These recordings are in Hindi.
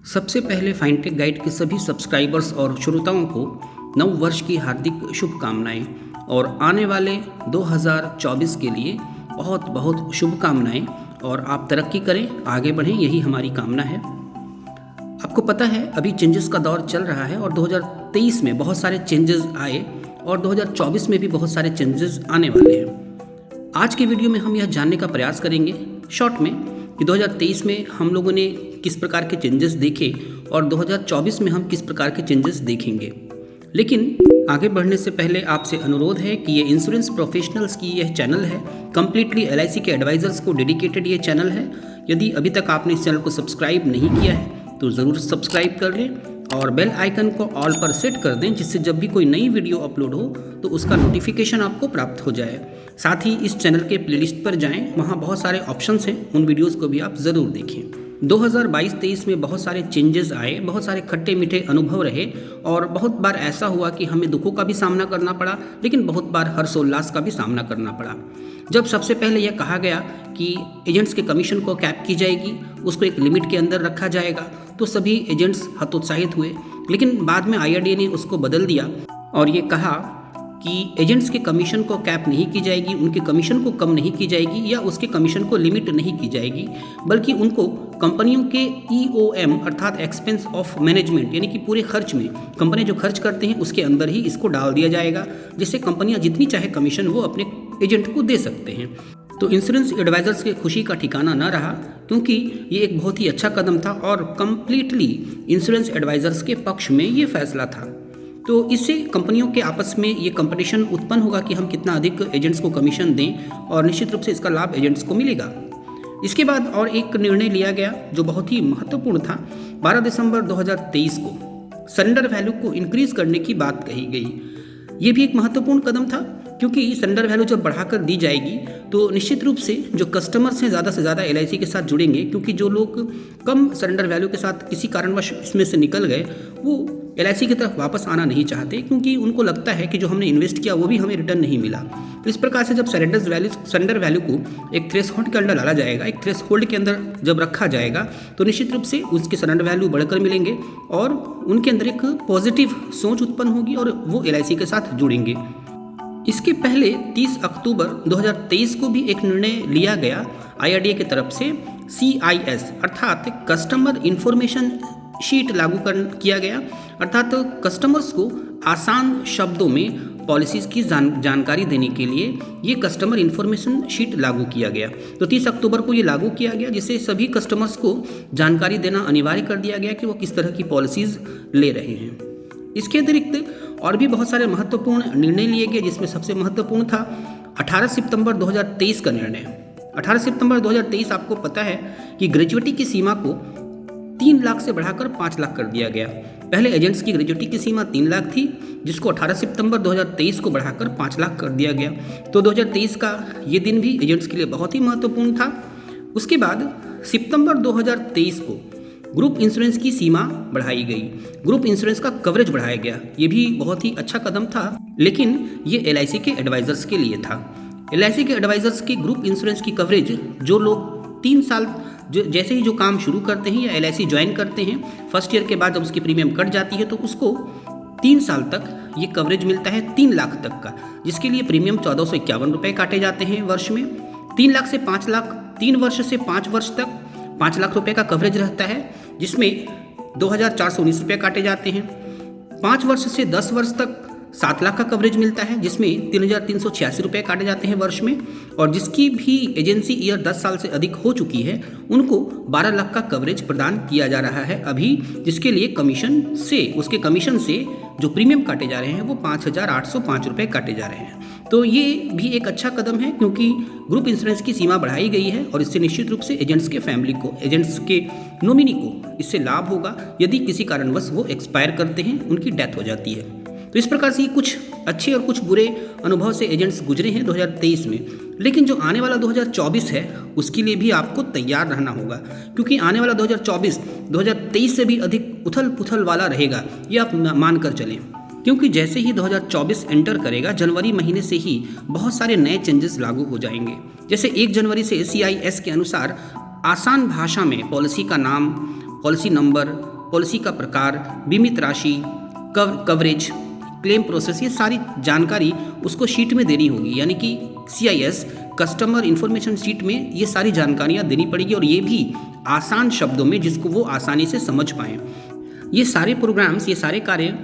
सबसे पहले फाइनटेक गाइड के सभी सब्सक्राइबर्स और श्रोताओं को नव वर्ष की हार्दिक शुभकामनाएं और आने वाले 2024 के लिए बहुत बहुत शुभकामनाएं। और आप तरक्की करें, आगे बढ़ें, यही हमारी कामना है। आपको पता है अभी चेंजेस का दौर चल रहा है और 2023 में बहुत सारे चेंजेस आए और 2024 में भी बहुत सारे चेंजेस आने वाले हैं। आज के वीडियो में हम यह जानने का प्रयास करेंगे शॉर्ट में कि 2023 में हम लोगों ने किस प्रकार के चेंजेस देखे और 2024 में हम किस प्रकार के चेंजेस देखेंगे। लेकिन आगे बढ़ने से पहले आपसे अनुरोध है कि ये इंश्योरेंस प्रोफेशनल्स की यह चैनल है, कम्प्लीटली LIC के एडवाइजर्स को डेडिकेटेड ये चैनल है। यदि अभी तक आपने इस चैनल को सब्सक्राइब नहीं किया है तो ज़रूर सब्सक्राइब कर लें और बेल आइकन को ऑल पर सेट कर दें, जिससे जब भी कोई नई वीडियो अपलोड हो तो उसका नोटिफिकेशन आपको प्राप्त हो जाए। साथ ही इस चैनल के प्लेलिस्ट पर जाएं, वहाँ बहुत सारे ऑप्शंस हैं, उन वीडियोस को भी आप ज़रूर देखें। 2022-23 में बहुत सारे चेंजेस आए, बहुत सारे खट्टे मीठे अनुभव रहे और बहुत बार ऐसा हुआ कि हमें दुखों का भी सामना करना पड़ा, लेकिन बहुत बार हर्षोल्लास का भी सामना करना पड़ा। जब सबसे पहले यह कहा गया कि एजेंट्स के कमीशन को कैप की जाएगी, उसको एक लिमिट के अंदर रखा जाएगा, तो सभी एजेंट्स हतोत्साहित हुए। लेकिन बाद में IRDAI ने उसको बदल दिया और ये कहा कि एजेंट्स के कमीशन को कैप नहीं की जाएगी, उनके कमीशन को कम नहीं की जाएगी या उसके कमीशन को लिमिट नहीं की जाएगी, बल्कि उनको कंपनियों के EOM अर्थात एक्सपेंस ऑफ मैनेजमेंट यानी कि पूरे खर्च में कंपनी जो खर्च करते हैं उसके अंदर ही इसको डाल दिया जाएगा, जिससे कंपनियां जितनी चाहे कमीशन वो अपने एजेंट को दे सकते हैं। तो इंश्योरेंस एडवाइजर्स के खुशी का ठिकाना न रहा, क्योंकि ये एक बहुत ही अच्छा कदम था और कम्प्लीटली इंश्योरेंस एडवाइजर्स के पक्ष में ये फैसला था। तो इससे कंपनियों के आपस में ये कंपटीशन उत्पन्न होगा कि हम कितना अधिक एजेंट्स को कमीशन दें और निश्चित रूप से इसका लाभ एजेंट्स को मिलेगा। इसके बाद और एक निर्णय लिया गया जो बहुत ही महत्वपूर्ण था। 12 दिसंबर 2023 को सरेंडर वैल्यू को इंक्रीज करने की बात कही गई। ये भी एक महत्वपूर्ण कदम था, क्योंकि सरेंडर वैल्यू जब बढ़ाकर दी जाएगी तो निश्चित रूप से जो कस्टमर्स हैं ज़्यादा से ज़्यादा LIC के साथ जुड़ेंगे, क्योंकि जो लोग कम सरेंडर वैल्यू के साथ किसी कारणवश इसमें से निकल गए वो LIC की तरफ वापस आना नहीं चाहते, क्योंकि उनको लगता है कि जो हमने इन्वेस्ट किया वो भी हमें रिटर्न नहीं मिला। तो इस प्रकार से जब सरेंडर वैल्यू को एक थ्रेशोल्ड के अंदर डाला जाएगा, एक थ्रेशोल्ड के अंदर जब रखा जाएगा, तो निश्चित रूप से उसके सरेंडर वैल्यू बढ़कर मिलेंगे और उनके अंदर एक पॉजिटिव सोच उत्पन्न होगी और वो LIC के साथ जुड़ेंगे। इसके पहले 30 अक्टूबर 2023 को भी एक निर्णय लिया गया IRDAI की तरफ से, CIS अर्थात कस्टमर इन्फॉर्मेशन शीट लागू किया गया, अर्थात कस्टमर्स को आसान शब्दों में पॉलिसीज़ की जानकारी देने के लिए ये कस्टमर इन्फॉर्मेशन शीट लागू किया गया। तो 30 अक्टूबर को ये लागू किया गया, जिससे सभी कस्टमर्स को जानकारी देना अनिवार्य कर दिया गया कि वो किस तरह की पॉलिसीज़ ले रहे हैं। इसके अतिरिक्त और भी बहुत सारे महत्वपूर्ण निर्णय लिए गए, जिसमें सबसे महत्वपूर्ण था 18 सितंबर 2023 का निर्णय। 18 सितंबर 2023 आपको पता है कि ग्रेजुएटी की सीमा को 3 लाख से बढ़ाकर 5 लाख कर दिया गया। पहले एजेंट्स की ग्रेजुएटी की सीमा 3 लाख थी, जिसको 18 सितंबर 2023 को बढ़ाकर 5 लाख कर दिया गया। तो 2023 का ये दिन भी एजेंट्स के लिए बहुत ही महत्वपूर्ण था। उसके बाद सितंबर 2023 को ग्रुप इंश्योरेंस की सीमा बढ़ाई गई, ग्रुप इंश्योरेंस का कवरेज बढ़ाया गया। ये भी बहुत ही अच्छा कदम था, लेकिन ये LIC के एडवाइजर्स के लिए था। LIC के एडवाइजर्स के ग्रुप इंश्योरेंस की कवरेज जो लोग 3 साल जैसे ही जो काम शुरू करते हैं या LIC ज्वाइन करते हैं, फर्स्ट ईयर के बाद जब उसकी प्रीमियम कट जाती है तो उसको 3 साल तक ये कवरेज मिलता है 3 लाख तक का, जिसके लिए प्रीमियम 1451 रुपये काटे जाते हैं वर्ष में। 3 लाख से 5 लाख, 3 वर्ष से 5 वर्ष तक 5 लाख रुपये का कवरेज रहता है, जिसमें 2419 रुपये काटे जाते हैं। 5 वर्ष से 10 वर्ष तक 7 लाख का कवरेज मिलता है, जिसमें 3386 रुपये काटे जाते हैं वर्ष में। और जिसकी भी एजेंसी ईयर 10 साल से अधिक हो चुकी है उनको 12 लाख का कवरेज प्रदान किया जा रहा है अभी, जिसके लिए उसके कमीशन से जो प्रीमियम काटे जा रहे हैं वो 5805 रुपये काटे जा रहे हैं। तो ये भी एक अच्छा कदम है, क्योंकि ग्रुप इंश्योरेंस की सीमा बढ़ाई गई है और इससे निश्चित रूप से एजेंट्स के फैमिली को, एजेंट्स के नॉमिनी को इससे लाभ होगा यदि किसी कारणवश वो एक्सपायर करते हैं, उनकी डेथ हो जाती है। तो इस प्रकार से कुछ अच्छे और कुछ बुरे अनुभव से एजेंट्स गुजरे हैं 2023 में। लेकिन जो आने वाला 2024 है उसके लिए भी आपको तैयार रहना होगा, क्योंकि आने वाला 2024 2023 से भी अधिक उथल पुथल वाला रहेगा, ये आप मान कर चलें। क्योंकि जैसे ही 2024 एंटर करेगा, जनवरी महीने से ही बहुत सारे नए चेंजेस लागू हो जाएंगे। जैसे 1 जनवरी से CIS के अनुसार आसान भाषा में पॉलिसी का नाम, पॉलिसी नंबर पॉलिसी का प्रकार, बीमित राशि, कवरेज, क्लेम प्रोसेस, ये सारी जानकारी उसको शीट में देनी होगी, यानी कि CIS कस्टमर इन्फॉर्मेशन शीट में ये सारी जानकारियाँ देनी पड़ेगी, और ये भी आसान शब्दों में जिसको वो आसानी से समझ पाएँ। ये सारे प्रोग्राम्स, ये सारे कार्य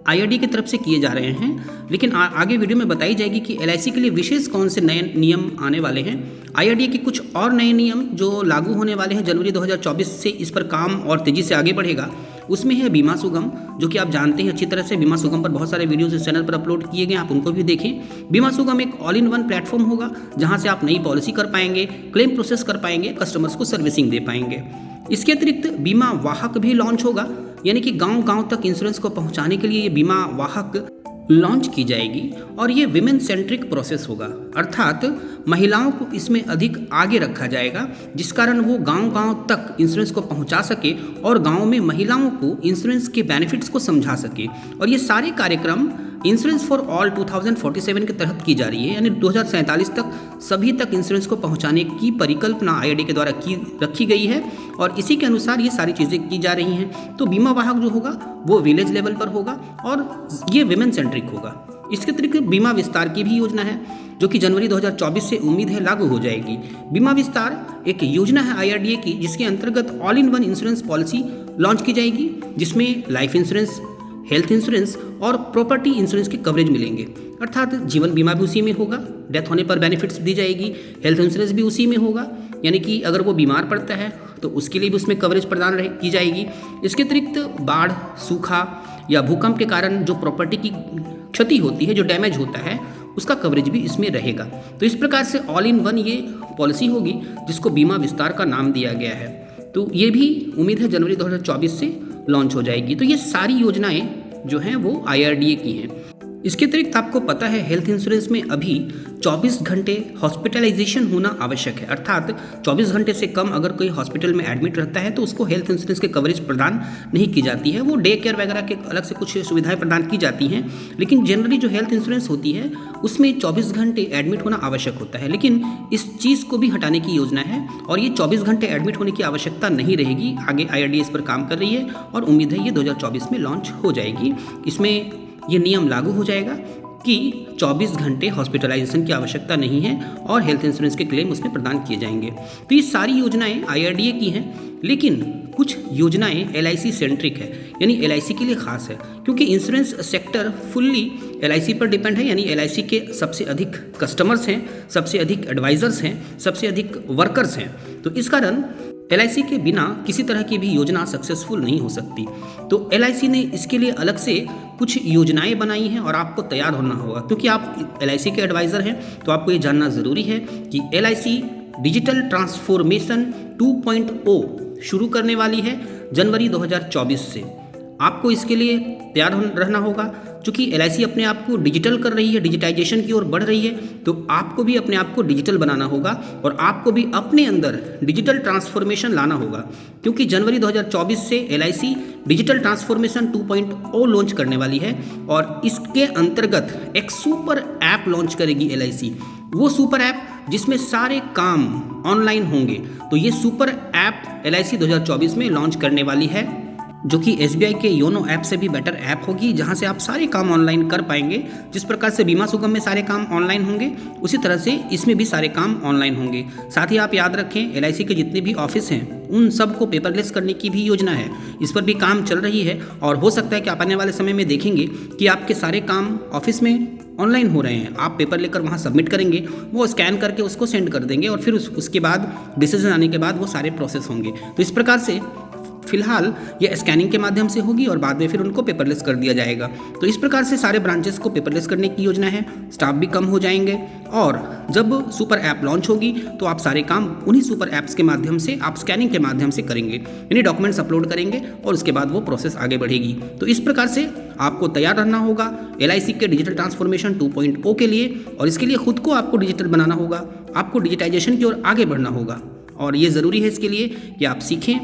IRDA की तरफ से किए जा रहे हैं, लेकिन आगे वीडियो में बताई जाएगी कि LIC के लिए विशेष कौन से नए नियम आने वाले हैं। IRDA के कुछ और नए नियम जो लागू होने वाले हैं जनवरी 2024 से, इस पर काम और तेज़ी से आगे बढ़ेगा। उसमें है बीमा सुगम, जो कि आप जानते हैं अच्छी तरह से। बीमा सुगम पर बहुत सारे वीडियोस इस चैनल पर अपलोड किए गए, आप उनको भी देखें। बीमा सुगम एक ऑल इन वन प्लेटफॉर्म होगा जहां से आप नई पॉलिसी कर पाएंगे, क्लेम प्रोसेस कर पाएंगे, कस्टमर्स को सर्विसिंग दे पाएंगे। इसके अतिरिक्त बीमा वाहक भी लॉन्च होगा, यानी कि गांव-गांव तक इंश्योरेंस को पहुंचाने के लिए ये बीमा वाहक लॉन्च की जाएगी, और ये विमेन सेंट्रिक प्रोसेस होगा, अर्थात महिलाओं को इसमें अधिक आगे रखा जाएगा, जिस कारण वो गांव-गांव तक इंश्योरेंस को पहुंचा सके और गांव में महिलाओं को इंश्योरेंस के बेनिफिट्स को समझा सके। और ये सारे कार्यक्रम इंश्योरेंस फॉर ऑल 2047 के तहत की जा रही है, यानी 2047 तक सभी तक इंश्योरेंस को पहुंचाने की परिकल्पना IRDA के द्वारा रखी गई है, और इसी के अनुसार ये सारी चीज़ें की जा रही हैं। तो बीमा वाहक जो होगा वो विलेज लेवल पर होगा और ये विमेन सेंट्रिक होगा। इसके अतिरिक्त बीमा विस्तार की भी योजना है, जो कि जनवरी 2024 से उम्मीद है लागू हो जाएगी। बीमा विस्तार एक योजना है IRDA की, जिसके अंतर्गत all in one insurance policy launch की जाएगी, जिसमें लाइफ इंश्योरेंस, हेल्थ इंश्योरेंस और प्रॉपर्टी इंश्योरेंस के कवरेज मिलेंगे, अर्थात जीवन बीमा भी उसी में होगा, डेथ होने पर बेनिफिट्स दी जाएगी, हेल्थ इंश्योरेंस भी उसी में होगा, यानी कि अगर वो बीमार पड़ता है तो उसके लिए भी उसमें कवरेज प्रदान की जाएगी। इसके अतिरिक्त बाढ़, सूखा या भूकंप के कारण जो प्रॉपर्टी की क्षति होती है, जो डैमेज होता है, उसका कवरेज भी इसमें रहेगा। तो इस प्रकार से ऑल इन वन ये पॉलिसी होगी, जिसको बीमा विस्तार का नाम दिया गया है। तो ये भी उम्मीद है जनवरी 2024 से लॉन्च हो जाएगी। तो ये सारी योजनाएं जो हैं वो IRDA की हैं। इसके अतिरिक्त आपको पता है हेल्थ इंश्योरेंस में अभी 24 घंटे हॉस्पिटलाइजेशन होना आवश्यक है, अर्थात 24 घंटे से कम अगर कोई हॉस्पिटल में एडमिट रहता है तो उसको हेल्थ इंश्योरेंस के कवरेज प्रदान नहीं की जाती है। वो डे केयर वगैरह के अलग से कुछ सुविधाएं प्रदान की जाती हैं, लेकिन जनरली जो हेल्थ इंश्योरेंस होती है उसमें 24 घंटे एडमिट होना आवश्यक होता है। लेकिन इस चीज़ को भी हटाने की योजना है, और ये 24 घंटे एडमिट होने की आवश्यकता नहीं रहेगी। आगे IRDA इस पर काम कर रही है और उम्मीद है ये 2024 में लॉन्च हो जाएगी। इसमें ये नियम लागू हो जाएगा कि 24 घंटे हॉस्पिटलाइजेशन की आवश्यकता नहीं है और हेल्थ इंश्योरेंस के क्लेम उसमें प्रदान किए जाएंगे। तो ये सारी योजनाएं IRDA की हैं, लेकिन कुछ योजनाएं LIC सेंट्रिक है, यानी LIC के लिए खास है, क्योंकि इंश्योरेंस सेक्टर फुल्ली LIC पर डिपेंड है, यानी LIC के सबसे अधिक कस्टमर्स हैं, सबसे अधिक एडवाइजर्स हैं, सबसे अधिक वर्कर्स हैं। तो इस कारण LIC के बिना किसी तरह की भी योजना सक्सेसफुल नहीं हो सकती। तो LIC ने इसके लिए अलग से कुछ योजनाएं बनाई हैं और आपको तैयार होना होगा, क्योंकि आप LIC के एडवाइज़र हैं तो आपको ये जानना ज़रूरी है कि LIC डिजिटल ट्रांसफॉर्मेशन 2.0 शुरू करने वाली है जनवरी 2024 से। आपको इसके लिए तैयार रहना होगा, क्योंकि LIC अपने आप को डिजिटल कर रही है, डिजिटाइजेशन की ओर बढ़ रही है, तो आपको भी अपने आप को डिजिटल बनाना होगा और आपको भी अपने अंदर डिजिटल ट्रांसफॉर्मेशन लाना होगा, क्योंकि जनवरी 2024 से LIC डिजिटल ट्रांसफॉर्मेशन 2.0 लॉन्च करने वाली है और इसके अंतर्गत एक सुपर ऐप लॉन्च करेगी LIC। वो सुपर ऐप जिसमें सारे काम ऑनलाइन होंगे। तो ये सुपर ऐप LIC 2024 में लॉन्च करने वाली है, जो कि SBI के योनो ऐप से भी बेटर ऐप होगी, जहां से आप सारे काम ऑनलाइन कर पाएंगे। जिस प्रकार से बीमा सुगम में सारे काम ऑनलाइन होंगे, उसी तरह से इसमें भी सारे काम ऑनलाइन होंगे। साथ ही आप याद रखें, LIC के जितने भी ऑफिस हैं उन सब को पेपरलेस करने की भी योजना है। इस पर भी काम चल रही है और हो सकता है कि आप आने वाले समय में देखेंगे कि आपके सारे काम ऑफिस में ऑनलाइन हो रहे हैं। आप पेपर लेकर वहाँ सबमिट करेंगे, वो स्कैन करके उसको सेंड कर देंगे और फिर उसके बाद डिसीजन आने के बाद वो सारे प्रोसेस होंगे। तो इस प्रकार से फिलहाल ये स्कैनिंग के माध्यम से होगी और बाद में फिर उनको पेपरलेस कर दिया जाएगा। तो इस प्रकार से सारे ब्रांचेस को पेपरलेस करने की योजना है, स्टाफ भी कम हो जाएंगे और जब सुपर ऐप लॉन्च होगी तो आप सारे काम उन्हीं सुपर ऐप्स के माध्यम से, आप स्कैनिंग के माध्यम से करेंगे, यानी डॉक्यूमेंट्स अपलोड करेंगे और उसके बाद वो प्रोसेस आगे बढ़ेगी। तो इस प्रकार से आपको तैयार रहना होगा LIC के डिजिटल ट्रांसफॉर्मेशन 2.0 के लिए, और इसके लिए खुद को आपको डिजिटल बनाना होगा, आपको डिजिटाइजेशन की ओर आगे बढ़ना होगा। और ये ज़रूरी है इसके लिए कि आप सीखें,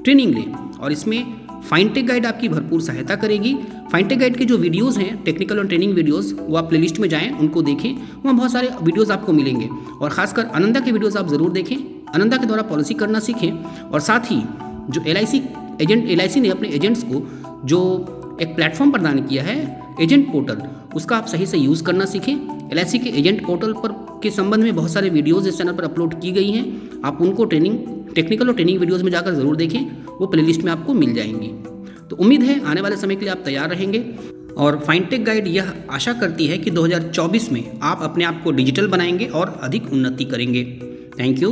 ट्रेनिंग लें, और इसमें फाइनटेक गाइड आपकी भरपूर सहायता करेगी। फाइनटेक गाइड के जो वीडियोस हैं, टेक्निकल और ट्रेनिंग वीडियोस, वो आप प्लेलिस्ट में जाएं, उनको देखें, वहाँ बहुत सारे वीडियोस आपको मिलेंगे। और खासकर आनंदा के वीडियोस आप ज़रूर देखें, आनंदा के द्वारा पॉलिसी करना सीखें। और साथ ही जो LIC एजेंट LIC ने अपने एजेंट्स को जो एक प्लेटफॉर्म प्रदान किया है एजेंट पोर्टल, उसका आप सही से यूज़ करना सीखें। LIC के एजेंट पोर्टल पर के संबंध में बहुत सारे वीडियोज़ इस चैनल पर अपलोड की गई हैं, आप उनको टेक्निकल और ट्रेनिंग वीडियोज़ में जाकर ज़रूर देखें, वो प्लेलिस्ट में आपको मिल जाएंगी। तो उम्मीद है आने वाले समय के लिए आप तैयार रहेंगे और फाइनटेक गाइड यह आशा करती है कि 2024 में आप अपने आप को डिजिटल बनाएंगे और अधिक उन्नति करेंगे। Thank you.